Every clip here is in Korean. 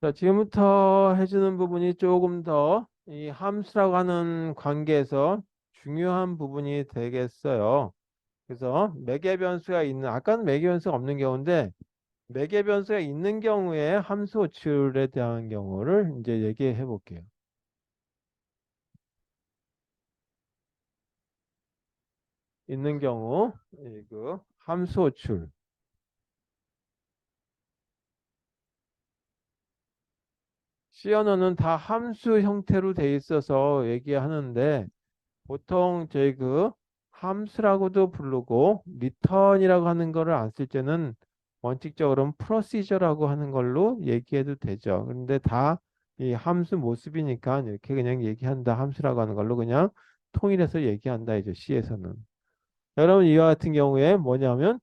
자, 지금부터 해주는 부분이 조금 더 이 함수라고 하는 관계에서 중요한 부분이 되겠어요. 그래서 매개 변수가 있는, 아까는 매개 변수가 없는 경우인데, 매개 변수가 있는 경우에 함수 호출에 대한 경우를 이제 얘기해 볼게요. 있는 경우, 그 함수 호출. C 언어는 다 함수 형태로 돼 있어서 얘기하는데, 보통 저희 그 함수라고도 부르고 return이라고 하는 거를 안 쓸 때는 원칙적으로는 procedure라고 하는 걸로 얘기해도 되죠. 그런데 다 이 함수 모습이니까 이렇게 그냥 얘기한다. 함수라고 하는 걸로 그냥 통일해서 얘기한다. 이제 C에서는. 여러분 이와 같은 경우에 뭐냐면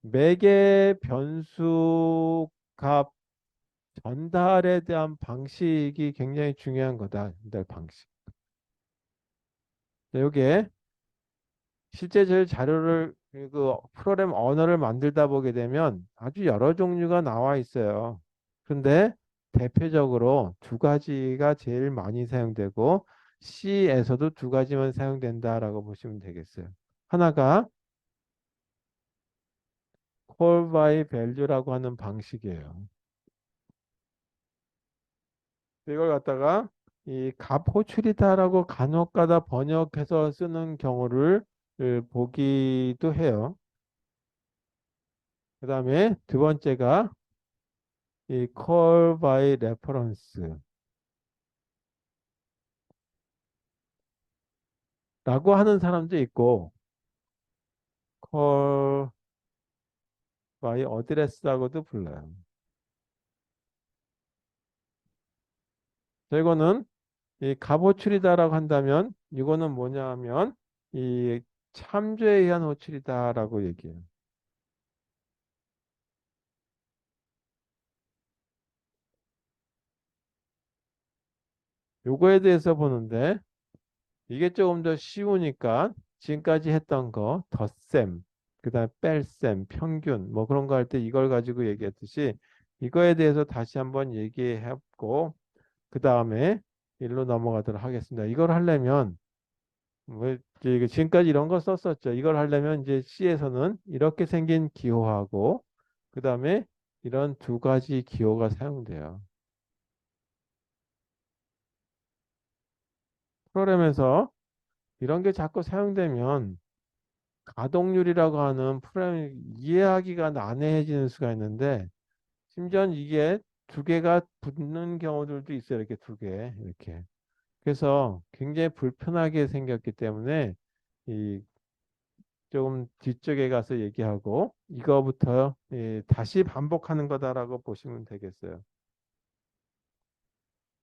매개 변수 값 전달에 대한 방식이 굉장히 중요한 거다. 전달 방식. 요게 실제 저희 자료를 그 프로그램 언어를 만들다 보게 되면 아주 여러 종류가 나와 있어요. 근데 대표적으로 두 가지가 제일 많이 사용되고 C에서도 두 가지만 사용된다라고 보시면 되겠어요. 하나가 call by value라고 하는 방식이에요. 이걸 갖다가 이 값 호출이다라고 간혹가다 번역해서 쓰는 경우를 보기도 해요. 그 다음에 두 번째가 이 call by reference라고 하는 사람도 있고 call by address라고도 불러요. 자, 이거는 이 값 호출이다라고 한다면 이거는 뭐냐 하면 이 참조에 의한 호출이다라고 얘기해요. 요거에 대해서 보는데 이게 조금 더 쉬우니까 지금까지 했던 거 덧셈, 그다음 뺄셈, 평균 뭐 그런 거 할 때 이걸 가지고 얘기했듯이 이거에 대해서 다시 한번 얘기해보고 그 다음에 일로 넘어가도록 하겠습니다. 이걸 하려면 뭐 이제 지금까지 이런 거 썼었죠. 이걸 하려면 이제 C에서는 이렇게 생긴 기호하고 그 다음에 이런 두 가지 기호가 사용돼요. 프로그램에서 이런 게 자꾸 사용되면 가동률이라고 하는 프로그램 이해하기가 난해해지는 수가 있는데 심지어는 이게 두 개가 붙는 경우들도 있어요. 이렇게 두 개, 이렇게. 그래서 굉장히 불편하게 생겼기 때문에 이 조금 뒤쪽에 가서 얘기하고 이거부터 다시 반복하는 거다라고 보시면 되겠어요.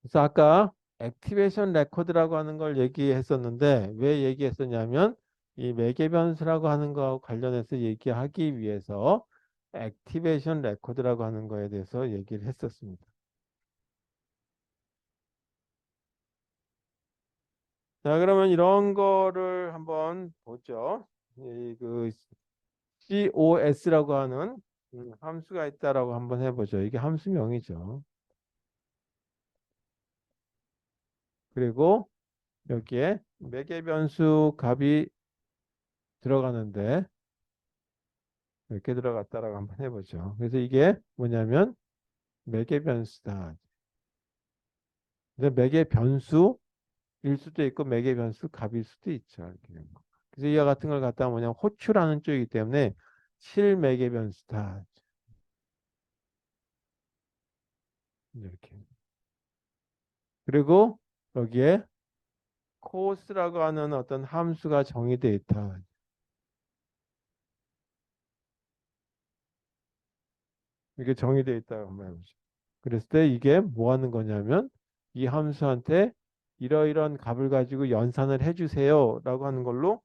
그래서 아까 액티베이션 레코드라고 하는 걸 얘기했었는데 왜 얘기했었냐면 이 매개 변수라고 하는 거하고 관련해서 얘기하기 위해서 액티베이션 레코드라고 하는 거에 대해서 얘기를 했었습니다. 자, 그러면 이런 거를 한번 보죠. 이그 COS라고 하는 함수가 있다라고 한번 해보죠. 이게 함수명이죠. 그리고 여기에 매개 변수 값이 들어가는데 이렇게 들어갔다라고 한번 해보죠. 그래서 이게 뭐냐면 매개 변수다. 근데 매개 변수일 수도 있고 매개 변수 값일 수도 있죠. 이렇게 되는 거. 그래서 이와 같은 걸 갖다 뭐냐면 호출하는 쪽이기 때문에 실매개 변수다. 이렇게. 그리고 여기에 코스라고 하는 어떤 함수가 정의되어 있다. 이게 정의되어 있다고 한번 해보죠. 그랬을 때 이게 뭐 하는 거냐면 이 함수한테 이러이러한 값을 가지고 연산을 해주세요 라고 하는 걸로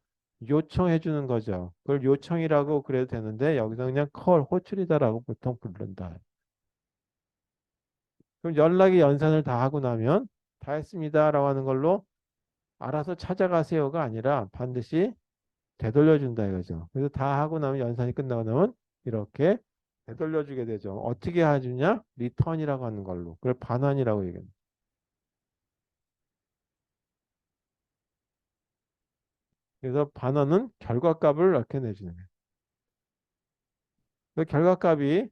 요청해 주는 거죠. 그걸 요청이라고 그래도 되는데 여기서 그냥 컬, 호출이다라고 보통 부른다. 그럼 연락이 연산을 다 하고 나면 다 했습니다 라고 하는 걸로 알아서 찾아가세요가 아니라 반드시 되돌려 준다 이거죠. 그래서 다 하고 나면 연산이 끝나고 나면 이렇게 되돌려주게 되죠. 어떻게 해주냐? 리턴이라고 하는 걸로. 그걸 반환이라고 얘기합니다. 그래서 반환은 결과값을 이렇게 내주는 거예요. 그 결과값이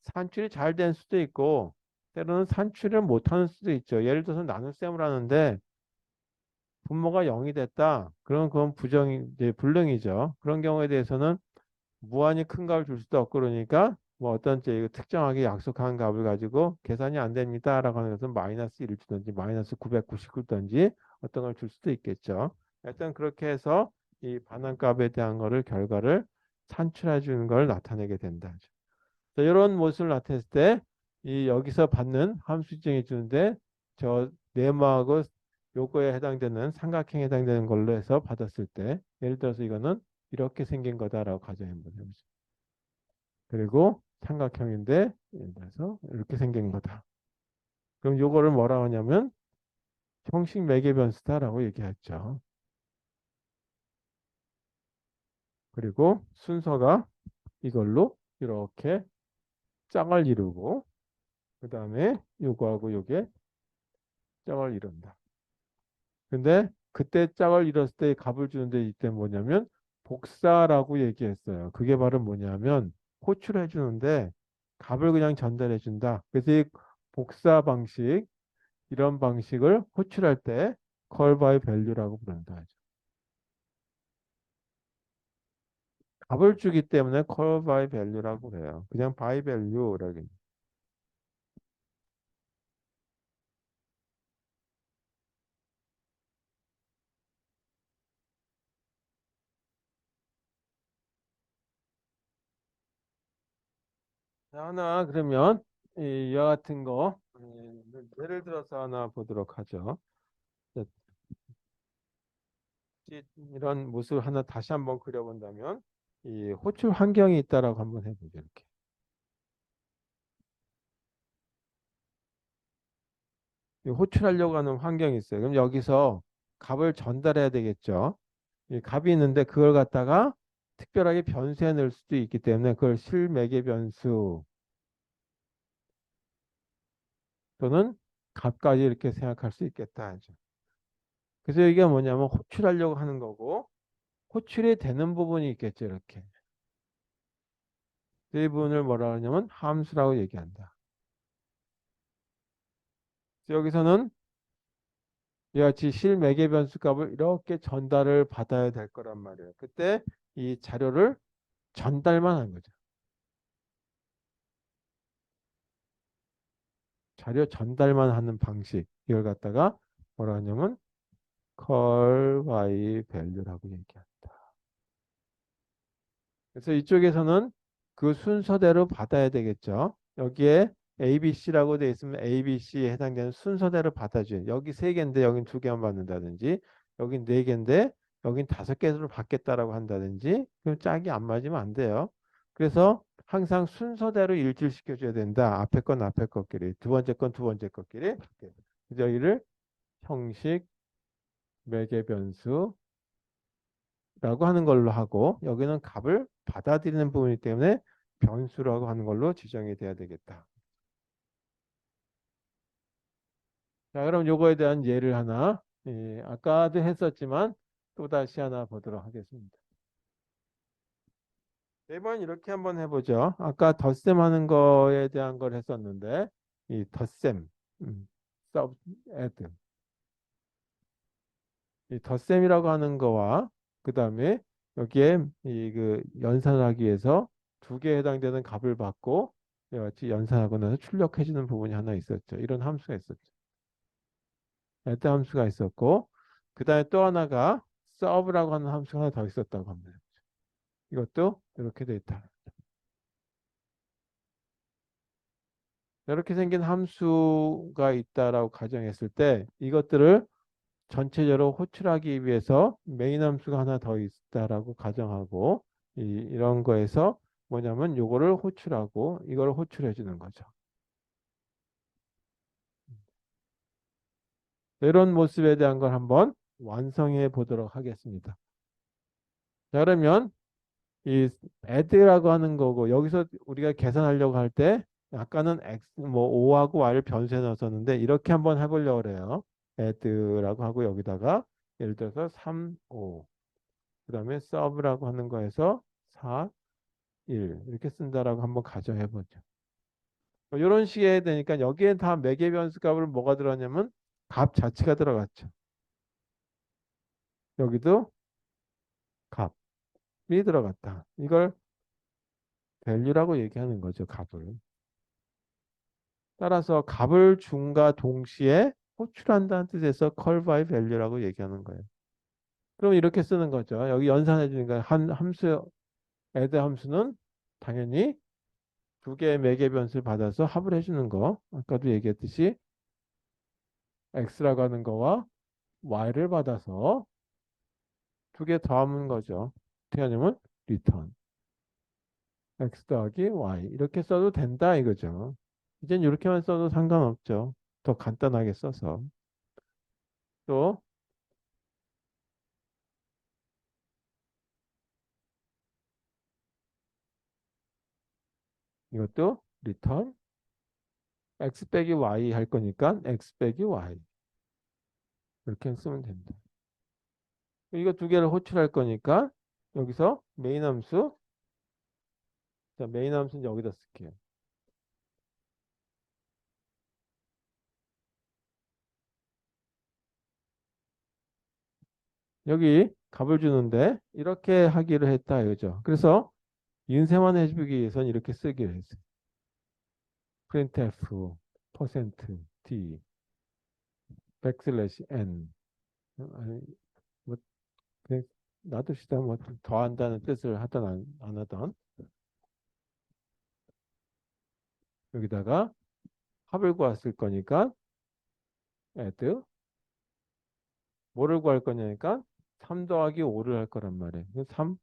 산출이 잘 된 수도 있고 때로는 산출을 못하는 수도 있죠. 예를 들어서 나눗셈을 하는데 분모가 0이 됐다. 그럼 그건 이제 불능이죠. 그런 경우에 대해서는 무한히 큰 값을 줄 수도 없고 그러니까 뭐 어떤 이제 특정하게 약속한 값을 가지고 계산이 안 됩니다라고 하는 것은 마이너스 1을 주든지 마이너스 999든지 어떤 걸 줄 수도 있겠죠. 일단 그렇게 해서 이 반환값에 대한 거를 결과를 산출해 주는 걸 나타내게 된다. 자, 이런 모습을 나타냈을 때 이 여기서 받는 함수 지정해 주는데 저 네모하고 요거에 해당되는 삼각형에 해당되는 걸로 해서 받았을 때 예를 들어서 이거는 이렇게 생긴 거다라고 가정해 보세요. 그리고 삼각형인데 예를 들어서 이렇게 생긴 거다. 그럼 요거를 뭐라고 하냐면 형식 매개 변수다라고 얘기했죠. 그리고 순서가 이걸로 이렇게 짝을 이루고 그 다음에 요거하고 요게 짝을 이룬다. 근데 그때 짝을 이뤘을 때 값을 주는데 이때 뭐냐면 복사라고 얘기했어요. 그게 바로 뭐냐면 호출해 주는데 값을 그냥 전달해 준다. 그래서 이 복사 방식 이런 방식을 호출할 때 call by value라고 부른다 하죠. 값을 주기 때문에 call by value라고 그래요. 그냥 by value라고. 하나 그러면 이와 같은 거 예를 들어서 하나 보도록 하죠. 자, 이런 모습 하나 다시 한번 그려본다면 이 호출 환경이 있다라고 한번 해보죠. 이렇게 이 호출하려고 하는 환경이 있어요. 그럼 여기서 값을 전달해야 되겠죠. 이 값이 있는데 그걸 갖다가 특별하게 변수에 넣을 수도 있기 때문에 그걸 실매개 변수 또는 값까지 이렇게 생각할 수 있겠다 하죠. 그래서 이게 뭐냐면 호출하려고 하는 거고 호출이 되는 부분이 있겠죠. 이렇게 이 부분을 뭐라 하냐면 함수라고 얘기한다. 여기서는 이와 같이 실매개 변수 값을 이렇게 전달을 받아야 될 거란 말이에요. 그때 이 자료를 전달만 한 거죠. 자료 전달만 하는 방식. 이걸 갖다가 뭐라 하냐면 call by value라고 얘기한다. 그래서 이쪽에서는 그 순서대로 받아야 되겠죠. 여기에 ABC라고 되어 있으면 ABC에 해당되는 순서대로 받아줘요. 여기 세 개인데 여긴 두 개만 받는다든지 여긴 네 개인데 여긴 다섯 개로 받겠다라고 한다든지 그럼 짝이 안 맞으면 안 돼요. 그래서 항상 순서대로 일치시켜 줘야 된다. 앞에 건 앞에 것끼리 두 번째 건 두 번째 것끼리 이렇게. 그래서 여기를 형식 매개 변수 라고 하는 걸로 하고 여기는 값을 받아들이는 부분이기 때문에 변수라고 하는 걸로 지정이 돼야 되겠다. 자, 그럼 요거에 대한 예를 하나 아까도 했었지만 또 다시 하나 보도록 하겠습니다. 매번 이렇게 한번 해보죠. 아까 덧셈 하는 거에 대한 걸 했었는데 이 덧셈, sub add 이 덧셈이라고 하는 거와 그 다음에 여기에 이 그 연산하기 위해서 두 개에 해당되는 값을 받고 이와 같이 연산하고 나서 출력해 주는 부분이 하나 있었죠. 이런 함수가 있었죠. 에드 함수가 있었고 그 다음에 또 하나가 서브라고 하는 함수가 하나 더 있었다고 합니다. 이것도 이렇게 돼 있다. 이렇게 생긴 함수가 있다라고 가정했을 때 이것들을 전체적으로 호출하기 위해서 메인 함수가 하나 더 있다라고 가정하고 이런 거에서 뭐냐면 요거를 호출하고 이걸 호출해 주는 거죠. 이런 모습에 대한 걸 한번 완성해 보도록 하겠습니다. 자, 그러면 이 add라고 하는 거고 여기서 우리가 계산하려고 할 때 아까는 x 뭐 5하고 y를 변수에 넣었었는데 이렇게 한번 해보려고 그래요. add라고 하고 여기다가 예를 들어서 3, 5 그다음에 sub라고 하는 거에서 4, 1 이렇게 쓴다라고 한번 가정해 보죠. 이런 식의 해야 되니까 여기에 다 매개 변수 값을 뭐가 들어갔냐면 값 자체가 들어갔죠. 여기도 값이 들어갔다. 이걸 value라고 얘기하는 거죠, 값을. 따라서 값을 준과 동시에 호출한다는 뜻에서 call by value라고 얘기하는 거예요. 그럼 이렇게 쓰는 거죠. 여기 연산해 주니까 한 함수 add 함수는 당연히 두 개의 매개 변수를 받아서 합을 해주는 거. 아까도 얘기했듯이 x라고 하는 거와 y를 받아서 두 개 더하는 거죠. 어떻게 하냐면 return x 더하기 y 이렇게 써도 된다 이거죠. 이젠 이렇게만 써도 상관없죠. 더 간단하게 써서 또 이것도 return x 빼기 y 할 거니까 x 빼기 y 이렇게 쓰면 됩니다. 이거 두 개를 호출할 거니까 여기서 메인 함수 자 메인 함수는 여기다 쓸게요. 여기 값을 주는데 이렇게 하기로 했다 이거죠. 그래서 인쇄만 해주기 위해서는 이렇게 쓰기로 했어요. printf 퍼센트 %d 백슬래시 n 아니 뭐 그냥 놔둡시다. 뭐 더한다는 뜻을 하든 안 하든 여기다가 합을 구했을 거니까 add 뭐를 구할 거냐니까 3 더하기 5를 할 거란 말이에요. 3,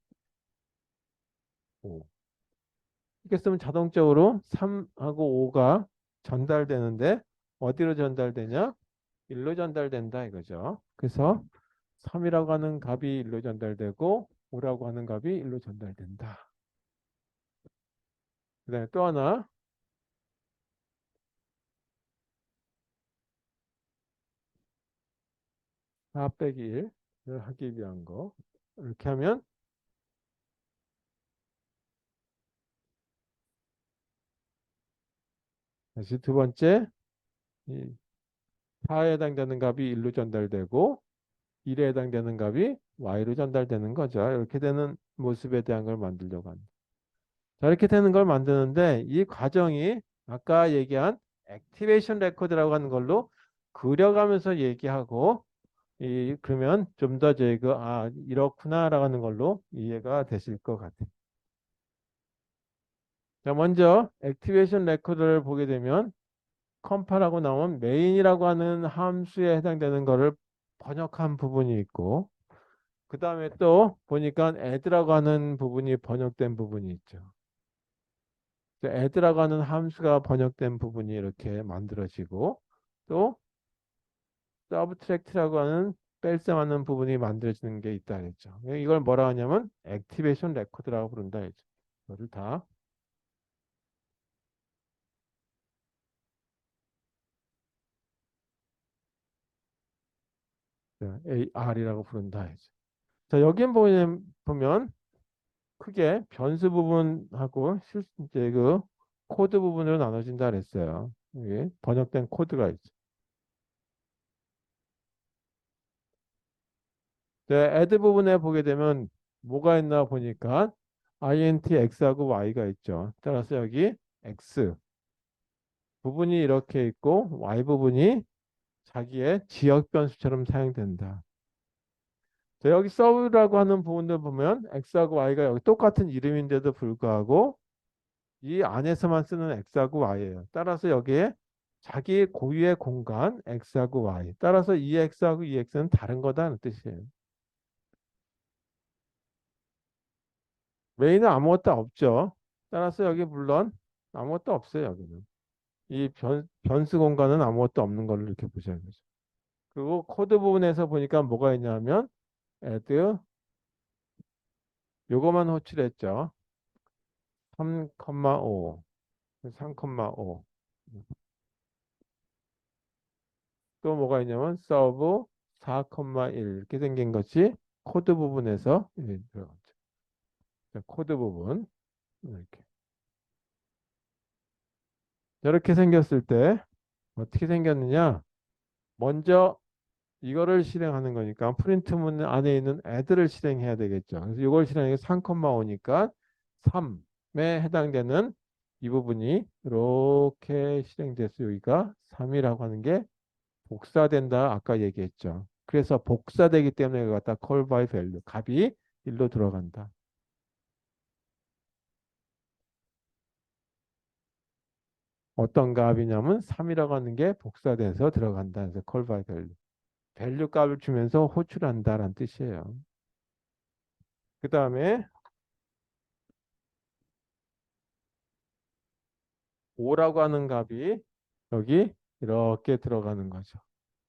5 이렇게 쓰면 자동적으로 3하고 5가 전달되는데 어디로 전달되냐? 1로 전달된다 이거죠. 그래서 3이라고 하는 값이 1로 전달되고 5라고 하는 값이 1로 전달된다. 그 다음에 또 하나 4 빼기 1을 하기 위한 거 이렇게 하면 다시 두 번째 이 4에 해당되는 값이 1로 전달되고 1에 해당되는 값이 y로 전달되는 거죠. 이렇게 되는 모습에 대한 걸 만들려고 합니다. 자, 이렇게 되는 걸 만드는데 이 과정이 아까 얘기한 액티베이션 레코드라고 하는 걸로 그려가면서 얘기하고 그러면 좀 더 저희가 이렇구나라고 하는 걸로 이해가 되실 것 같아요. 자, 먼저 액티베이션 레코드를 보게 되면 컴파라고 나온 메인이라고 하는 함수에 해당되는 거를 번역한 부분이 있고 그 다음에 또 보니까 add라고 하는 부분이 번역된 부분이 있죠. add라고 하는 함수가 번역된 부분이 이렇게 만들어지고 또 subtract라고 하는 뺄셈하는 부분이 만들어지는 게 있다 그랬죠. 이걸 뭐라 하냐면 액티베이션 레코드라고 부른다 했죠. 이거를 다 AR이라고 부른다 했죠. 자, 여기 보면 크게 변수 부분하고 이제 그 코드 부분으로 나눠진다 그랬어요. 여기 번역된 코드가 있죠. 네, add 부분에 보게 되면 뭐가 있나 보니까 int x하고 y가 있죠. 따라서 여기 x 부분이 이렇게 있고 y 부분이 자기의 지역 변수처럼 사용된다. 자, 여기 서브라고 하는 부분들 보면 x하고 y가 여기 똑같은 이름인데도 불구하고 이 안에서만 쓰는 x하고 y예요. 따라서 여기에 자기 고유의 공간 x하고 y. 따라서 이 x하고 이 x는 다른 거다는 뜻이에요. 메인은 아무것도 없죠. 따라서 여기 물론 아무것도 없어요. 여기는. 이 변수 공간은 아무것도 없는 걸로 이렇게 보셔야 되죠. 그리고 코드 부분에서 보니까 뭐가 있냐면 add 요거만 호출했죠. 3,5, 3,5. 또 뭐가 있냐면 서브 4,1 이렇게 생긴 것이 코드 부분에서 들어가죠. 자, 코드 부분 이렇게 이렇게 생겼을 때 어떻게 생겼느냐? 먼저 이거를 실행하는 거니까 프린트문 안에 있는 애들을 실행해야 되겠죠. 그래서 이걸 실행하니까 3,5니까 3에 해당되는 이 부분이 이렇게 실행돼서 여기가 3이라고 하는 게 복사된다. 아까 얘기했죠. 그래서 복사되기 때문에 이거 갖다 call by value 값이 1로 들어간다. 어떤 값이냐면 3이라고 하는 게 복사돼서 들어간다. 그래서 call by value. 밸류 값을 주면서 호출한다라는 뜻이에요. 그 다음에 5라고 하는 값이 여기 이렇게 들어가는 거죠.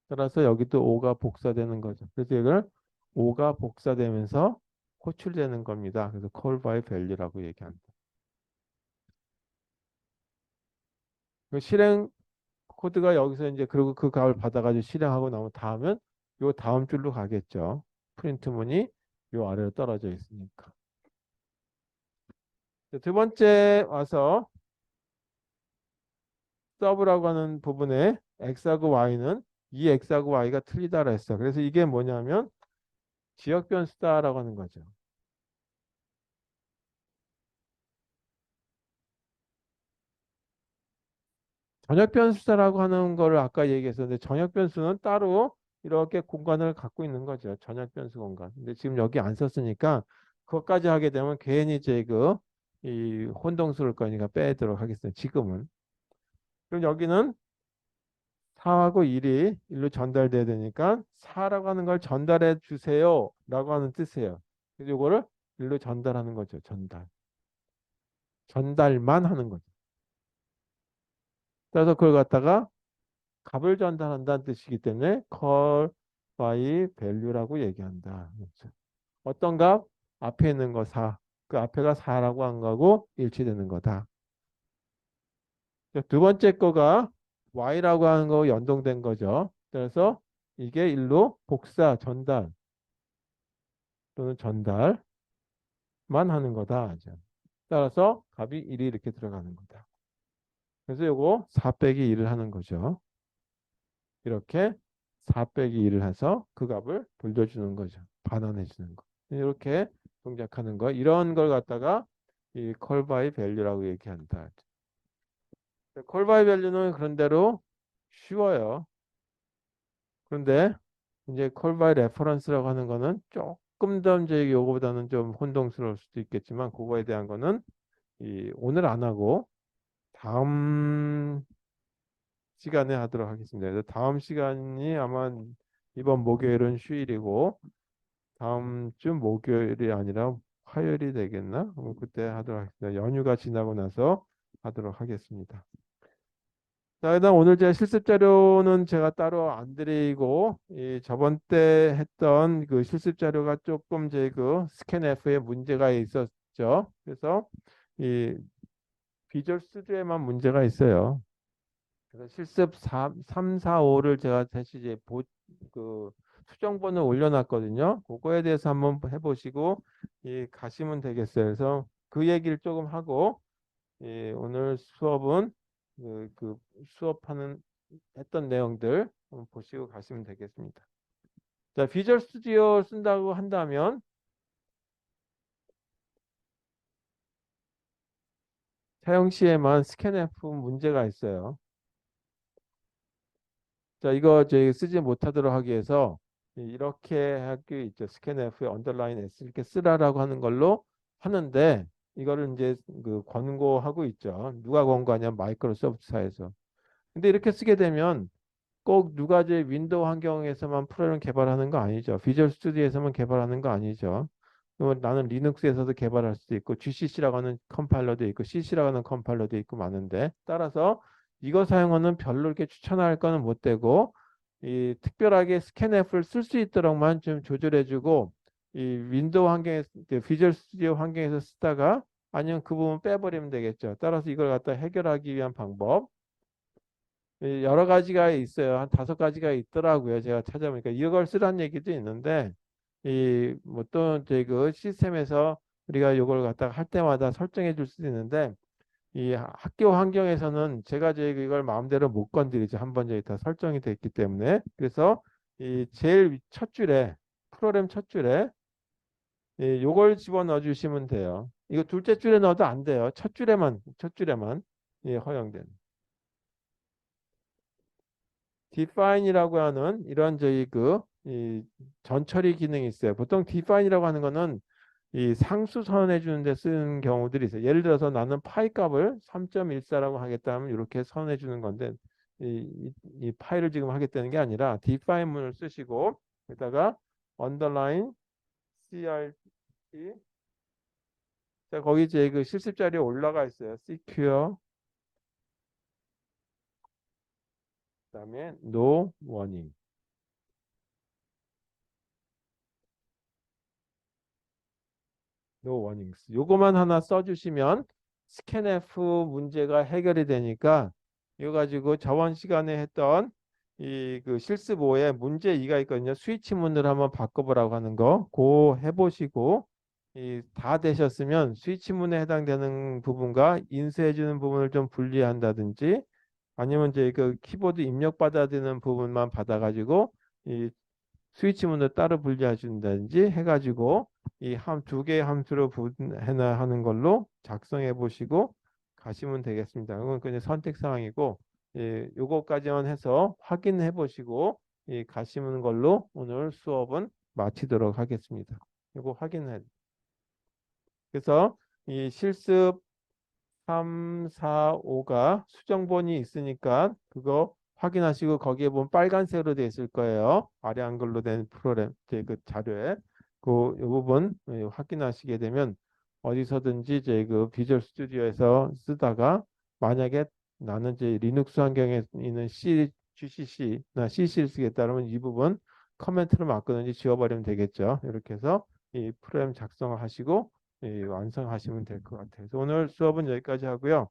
따라서 여기도 5가 복사되는 거죠. 그래서 이걸 5가 복사되면서 호출되는 겁니다. 그래서 call by value라고 얘기한다. 그 실행 코드가 여기서 이제 그리고 그 값을 받아가지고 실행하고 나면 다음은 요 다음 줄로 가겠죠. 프린트 문이 요 아래로 떨어져 있으니까. 두 번째 와서 서브라고 하는 부분에 x하고 y는 이 x하고 y가 틀리다라 했어. 그래서 이게 뭐냐면 지역 변수다라고 하는 거죠. 전역 변수다라고 하는 거를 아까 얘기했었는데 전역 변수는 따로 이렇게 공간을 갖고 있는 거죠. 전역 변수 공간. 근데 지금 여기 안 썼으니까 그것까지 하게 되면 괜히 이제 이 혼동스러울 거니까 빼도록 하겠습니다. 지금은. 그럼 여기는 4하고 1이 1로 전달돼야 되니까 4라고 하는 걸 전달해 주세요 라고 하는 뜻이에요. 그래서 이거를 1로 전달하는 거죠. 전달. 전달만 하는 거죠. 그래서 그걸 갖다가 값을 전달한다는 뜻이기 때문에 call by value라고 얘기한다. 그렇죠. 어떤 값? 앞에 있는 거 4. 그 앞에가 4라고 한 거고 일치되는 거다. 두 번째 거가 y라고 하는 거 연동된 거죠. 그래서 이게 1로 복사, 전달 또는 전달만 하는 거다. 따라서 값이 1이 이렇게 들어가는 거다. 그래서 요거 4 빼기 1을 하는 거죠. 이렇게 4 빼기 1을 해서 그 값을 돌려주는 거죠. 반환해 주는 거. 이렇게 동작하는 거. 이런 걸 갖다가 이 call by value라고 얘기한다. call by value는 그런대로 쉬워요. 그런데 이제 call by reference라고 하는 거는 조금 더 이제 요거보다는 좀 혼동스러울 수도 있겠지만 그거에 대한 거는 오늘 안 하고 다음 시간에 하도록 하겠습니다. 그래서 다음 시간이 아마 이번 목요일은 휴일이고 다음 주 목요일이 아니라 화요일이 되겠나? 그때 하도록 하겠습니다. 연휴가 지나고 나서 하도록 하겠습니다. 자, 일단 오늘 제 실습 자료는 제가 따로 안 드리고 이 저번 때 했던 그 실습 자료가 조금 제 그 스캔F에 문제가 있었죠. 그래서 이 비주얼 스튜디오에만 문제가 있어요. 그래서 실습 3, 4, 5를 제가 다시 이제 그 수정본을 올려놨거든요. 그거에 대해서 한번 해보시고 가시면 되겠어요. 그래서 그 얘기를 조금 하고 오늘 수업은 그 수업하는 했던 내용들 한번 보시고 가시면 되겠습니다. 자, 비주얼 스튜디오 쓴다고 한다면 사용 시에만 스캔F 문제가 있어요. 자, 이거 저희 쓰지 못하도록 하기 위해서 이렇게 할 게 있죠. 스캔F에 언더라인 S 이렇게 쓰라라고 하는 걸로 하는데 이거를 이제 그 권고하고 있죠. 누가 권고하냐? 마이크로소프트사에서. 근데 이렇게 쓰게 되면 꼭 누가 제 윈도우 환경에서만 프로그램 개발하는 거 아니죠. 비주얼 스튜디오에서만 개발하는 거 아니죠. 나는 리눅스에서도 개발할 수도 있고 GCC라고 하는 컴파일러도 있고 CC라고 하는 컴파일러도 있고 많은데 따라서 이거 사용하는 별로 이렇게 추천할 거는 못 되고 이 특별하게 스캔F를 쓸 수 있도록만 좀 조절해주고 이 윈도우 환경에서 비주얼 스튜디오 환경에서 쓰다가 아니면 그 부분 빼버리면 되겠죠. 따라서 이걸 갖다 해결하기 위한 방법 여러 가지가 있어요. 한 5가지가 있더라고요. 제가 찾아보니까 이걸 쓰라는 얘기도 있는데 이 뭐 또 저희 그 시스템에서 우리가 이걸 갖다가 할 때마다 설정해 줄 수도 있는데 이 학교 환경에서는 제가 저희 이걸 마음대로 못 건드리죠. 한번 저희 다 설정이 돼 있기 때문에. 그래서 이 제일 첫 줄에 프로그램 첫 줄에 요걸 집어넣어 주시면 돼요. 이거 둘째 줄에 넣어도 안 돼요. 첫 줄에만 허용된. define이라고 하는 이런 저희 이 전처리 기능이 있어요. 보통 define이라고 하는 거는 이 상수 선언해 주는 데 쓰는 경우들이 있어요. 예를 들어서 나는 파이 값을 3.14라고 하겠다면 이렇게 선언해 주는 건데 이 파이를 지금 하겠다는 게 아니라 define 문을 쓰시고 여기다가 underline crt 자 거기 제 그 실습 자료에 올라가 있어요. secure 그다음에 no warning no warnings. 요거만 하나 써주시면 스캔F 문제가 해결이 되니까 이거 가지고 저번 시간에 했던 이 그 실습 5에 문제 2가 있거든요. 스위치 문을 한번 바꿔보라고 하는 거, 고 해보시고 이 다 되셨으면 스위치 문에 해당되는 부분과 인쇄해주는 부분을 좀 분리한다든지 아니면 이제 그 키보드 입력 받아야 되는 부분만 받아가지고 이 스위치 문을 따로 분리해 준다든지 해가지고 이 2개의 함수로 분해나 하는 걸로 작성해 보시고 가시면 되겠습니다. 이건 그냥 선택 사항이고 요거까지만 해서 확인해 보시고 가시는 걸로 오늘 수업은 마치도록 하겠습니다. 요거 확인해. 그래서 이 실습 3, 4, 5가 수정본이 있으니까 그거 확인하시고 거기에 보면 빨간색으로 되어 있을 거예요. 아래 한글로 된 프로그램 그 자료에 그 이 부분 확인하시게 되면 어디서든지 제 그 비주얼 스튜디오에서 쓰다가 만약에 나는 이제 리눅스 환경에 있는 GCC나 CC를 쓰겠다 그러면 이 부분 커멘트를 맞거든지 지워버리면 되겠죠. 이렇게 해서 이 프로그램 작성을 하시고 완성하시면 될 것 같아요. 그래서 오늘 수업은 여기까지 하고요.